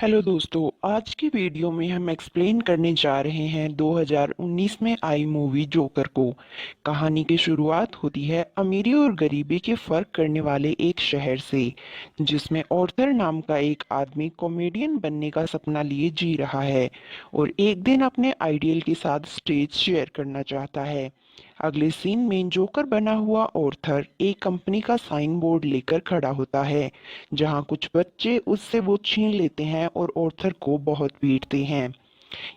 Hello दोस्तों, आज की वीडियो में हम एक्सप्लेन करने जा रहे हैं 2019 में आई मूवी जोकर को। कहानी की शुरुआत होती है अमीरी और गरीबी के फर्क करने वाले एक शहर से, जिसमें ऑर्थर नाम का एक आदमी कॉमेडियन बनने का सपना लिए जी रहा है और एक दिन अपने आइडियल के साथ स्टेज शेयर करना चाहता है। अगले सीन में जोकर बना हुआ ऑर्थर एक कंपनी का साइन बोर्ड लेकर खड़ा होता है, जहां कुछ बच्चे उससे वो छीन लेते हैं और ऑर्थर को बहुत पीटते हैं।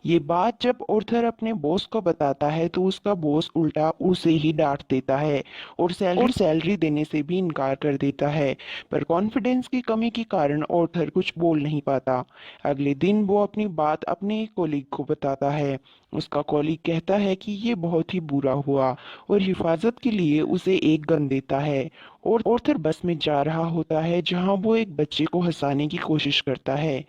ये बात जब ऑर्थर अपने बॉस को बताता है तो उसका बॉस उल्टा उसे ही डांट देता है और सैलरी देने से भी इनकार कर देता है। पर कॉन्फिडेंस की कमी के कारण ऑर्थर कुछ बोल नहीं पाता। अगले दिन वो अपनी बात अपने एक कॉलीग को बताता है। उसका कॉलीग कहता है कि ये बहुत ही बुरा हुआ और हिफाजत के लिए उसे एक गन देता है। और ऑर्थर बस में जा रहा होता है जहां वो एक बच्चे को हंसाने की कोशिश करता है।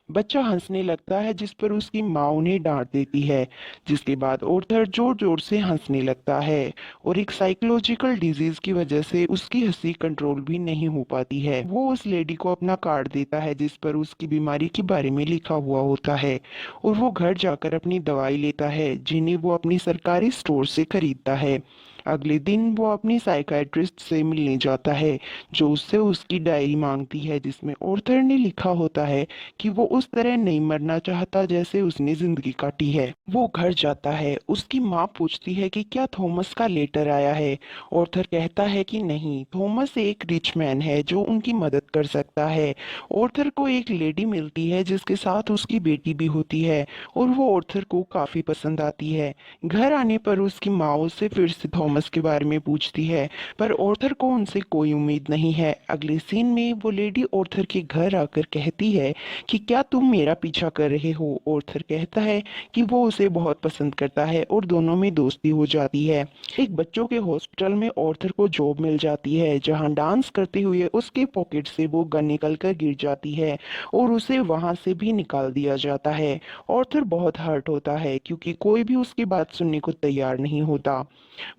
बच्चा हंसने लगता है जिस पर उसकी माँ उन्हें डांट देती है, जिसके बाद ऑर्थर जोर जोर से हंसने लगता है और एक साइकोलॉजिकल डिजीज की वजह से उसकी हंसी कंट्रोल भी नहीं हो पाती है। वो उस लेडी को अपना कार्ड देता है जिस पर उसकी बीमारी के बारे में लिखा हुआ होता है और वो घर जाकर अपनी दवाई लेता है, जिन्हें वो अपनी सरकारी स्टोर से खरीदता है। अगले दिन वो अपनी साइकाइट्रिस्ट से मिलने जाता है, जो उससे उसकी डायरी मांगती है जिसमें ऑर्थर ने लिखा होता है कि वो उस तरह नहीं मरना चाहता जैसे उसने जिंदगी काटी है। वो घर जाता है। उसकी माँ पूछती है कि क्या थॉमस का लेटर आया है। ऑर्थर कहता है कि नहीं, थॉमस एक रिच मैन है जो उनकी मदद कर सकता है। ऑर्थर को एक लेडी मिलती है जिसके साथ उसकी बेटी भी होती है और वो ऑर्थर को काफी पसंद आती है। घर आने पर उसकी माँ उससे फिर से थॉमस के बारे में पूछती है, पर ऑर्थर को उनसे कोई उम्मीद नहीं है। अगले सीन में वो लेडी ऑर्थर के घर आकर कहती है कि क्या तुम मेरा पीछा कर रहे हो। ऑर्थर कहता है कि वो उसे बहुत पसंद करता है और दोनों में दोस्ती हो जाती है। एक बच्चों के हॉस्पिटल में ऑर्थर को जॉब मिल जाती है, जहां डांस करते हुए उसके पॉकेट से वो गन निकल कर गिर जाती है और उसे वहां से भी निकाल दिया जाता है। ऑर्थर बहुत हर्ट होता है क्योंकि कोई भी उसकी बात सुनने को तैयार नहीं होता।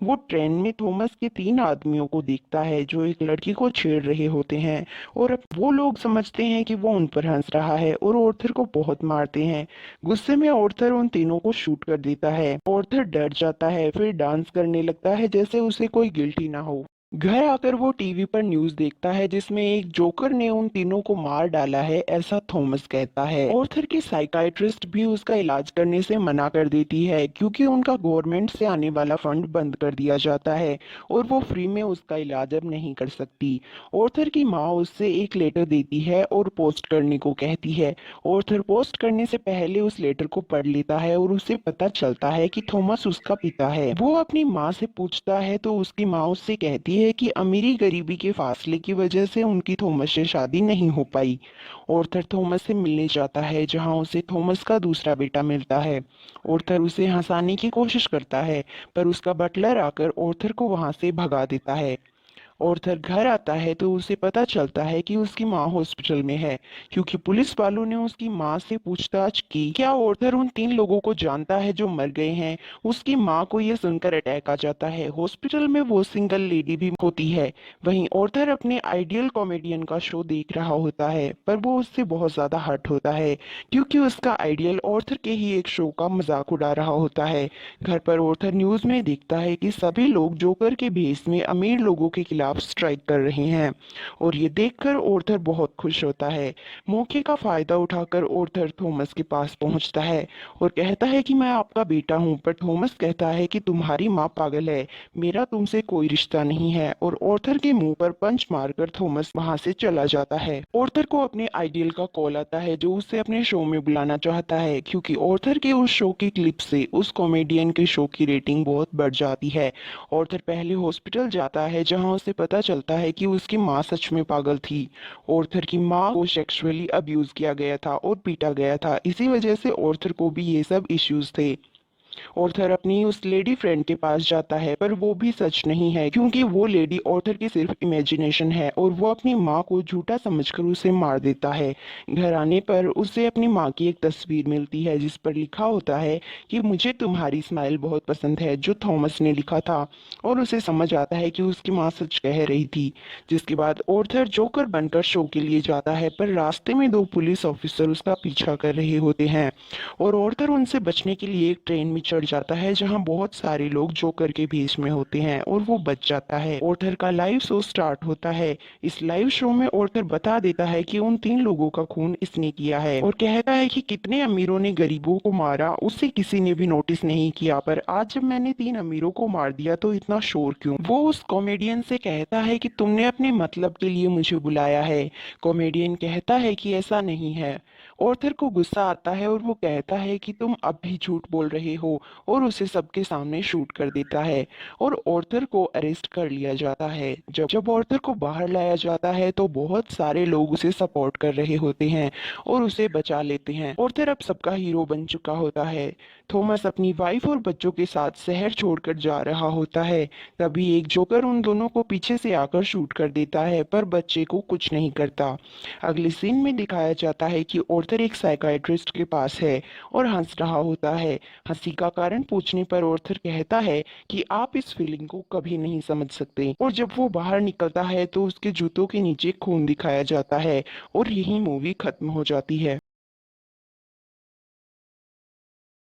वो ट्रेन में थॉमस के तीन आदमियों को देखता है जो एक लड़की को छेड़ रहे होते हैं और अब वो लोग समझते हैं कि वो उन पर हंस रहा है और ऑर्थर को बहुत मारते हैं। गुस्से में ऑर्थर उन तीनों को शूट कर देता है। ऑर्थर डर जाता है, फिर डांस करने लगता है जैसे उसे कोई गिल्ट ही ना हो। घर आकर वो टीवी पर न्यूज देखता है जिसमें एक जोकर ने उन तीनों को मार डाला है, ऐसा थॉमस कहता है। ऑर्थर की साइकाइट्रिस्ट भी उसका इलाज करने से मना कर देती है क्योंकि उनका गवर्नमेंट से आने वाला फंड बंद कर दिया जाता है और वो फ्री में उसका इलाज अब नहीं कर सकती। ऑर्थर की माँ उससे एक लेटर देती है और पोस्ट करने को कहती है। ऑर्थर पोस्ट करने से पहले उस लेटर को पढ़ लेता है और उसे पता चलता है कि थॉमस उसका पिता है। वो अपनी माँ से पूछता है तो उसकी माँ उससे कहती है कि अमीरी गरीबी के फासले की वजह से उनकी थॉमस से शादी नहीं हो पाई। ऑर्थर थॉमस से मिलने जाता है जहां उसे थॉमस का दूसरा बेटा मिलता है। ऑर्थर उसे हंसाने की कोशिश करता है, पर उसका बटलर आकर ऑर्थर को वहां से भगा देता है। ऑर्थर घर आता है तो उसे पता चलता है कि उसकी माँ हॉस्पिटल में है, क्योंकि पुलिस वालों ने उसकी माँ से पूछताछ की। क्या ऑर्थर उन तीन लोगों को जानता है जो मर गए हैं। उसकी माँ को यह सुनकर अटैक आ जाता है। हॉस्पिटल में वो सिंगल लेडी भी होती है। वहीं ऑर्थर अपने आइडियल कॉमेडियन का शो देख रहा होता है, पर वो उससे बहुत ज्यादा हर्ट होता है क्योंकि उसका आइडियल ऑर्थर के ही एक शो का मजाक उड़ा रहा होता है। घर पर ऑर्थर न्यूज में देखता है कि सभी लोग जोकर के भेष में अमीर लोगों के खिलाफ स्ट्राइक कर रहे हैं और ये देखकर ऑर्थर बहुत खुश होता है। मौके का फायदा उठाकर ऑर्थर थॉमस के पास पहुंचता है और कहता है कि मैं आपका बेटा हूं, पर थॉमस कहता है कि तुम्हारी माँ पागल है, मेरा तुमसे कोई रिश्ता नहीं है, और ऑर्थर के मुंह पर पंच मारकर थॉमस वहां से चला जाता है। ऑर्थर को अपने आइडियल का कॉल आता है जो उसे अपने शो में बुलाना चाहता है, क्योंकि ऑर्थर के उस शो की क्लिप से उस कॉमेडियन के शो की रेटिंग बहुत बढ़ जाती है। ऑर्थर पहले हॉस्पिटल जाता है जहां उसे पता चलता है कि उसकी माँ सच में पागल थी। ऑर्थर की माँ को सेक्सुअली अब्यूज किया गया था और पीटा गया था, इसी वजह से ऑर्थर को भी ये सब इश्यूज थे। ऑर्थर अपनी उस लेडी फ्रेंड के पास जाता है पर वो भी सच नहीं है क्योंकि वो लेडी ऑर्थर की सिर्फ इमेजिनेशन है और वो अपनी माँ को झूठा समझकर उसे मार देता है। घर आने पर उसे अपनी माँ की एक तस्वीर मिलती है जिस पर लिखा होता है कि मुझे तुम्हारी स्माइल बहुत पसंद है, जो थॉमस ने लिखा था। और उसे समझ आता है कि उसकी माँ सच कह रही थी। जिसके बाद ऑर्थर जोकर बनकर शो के लिए जाता है पर रास्ते में दो पुलिस ऑफिसर उसका पीछा कर रहे होते हैं और ऑर्थर उनसे बचने के लिए एक ट्रेन में चढ़ जाता है जहां बहुत सारे लोग जोकर के भेष में होते हैं और वो बच जाता है। ऑर्थर का लाइव शो स्टार्ट होता है। इस लाइव शो में ऑर्थर बता देता है कि उन तीन लोगों का खून इसने किया है और कहता है कि कितने अमीरों ने गरीबों को मारा उसे किसी ने भी नोटिस नहीं किया, पर आज जब मैंने तीन अमीरों को मार दिया तो इतना शोर क्यों। वो उस कॉमेडियन से कहता है कि तुमने अपने मतलब के लिए मुझे बुलाया है। कॉमेडियन कहता है कि ऐसा नहीं है। ऑर्थर को गुस्सा आता है और वो कहता है कि तुम अब भी झूठ बोल रहे हो और उसे सबके सामने शूट कर देता है और ऑर्थर को अरेस्ट कर लिया जाता है। जब जब ऑर्थर को बाहर लाया जाता है तो बहुत सारे लोग उसे सपोर्ट कर रहे होते हैं और उसे बचा लेते हैं। ऑर्थर अब सबका हीरो बन चुका होता है। थॉमस अपनी वाइफ और बच्चों के साथ शहर छोड़कर जा रहा होता है। तभी एक जोकर उन दोनों को पीछे से आकर शूट कर देता है पर बच्चे को कुछ नहीं करता। अगले सीन में दिखाया जाता है कि ऑर्थर एक साइकाइट्रिस्ट के पास है और हंस रहा होता है। हंसी का कारण पूछने पर ऑर्थर कहता है कि आप इस फीलिंग को कभी नहीं समझ सकते और जब वो बाहर निकलता है तो उसके जूतों के नीचे खून दिखाया जाता है और यही मूवी खत्म हो जाती है।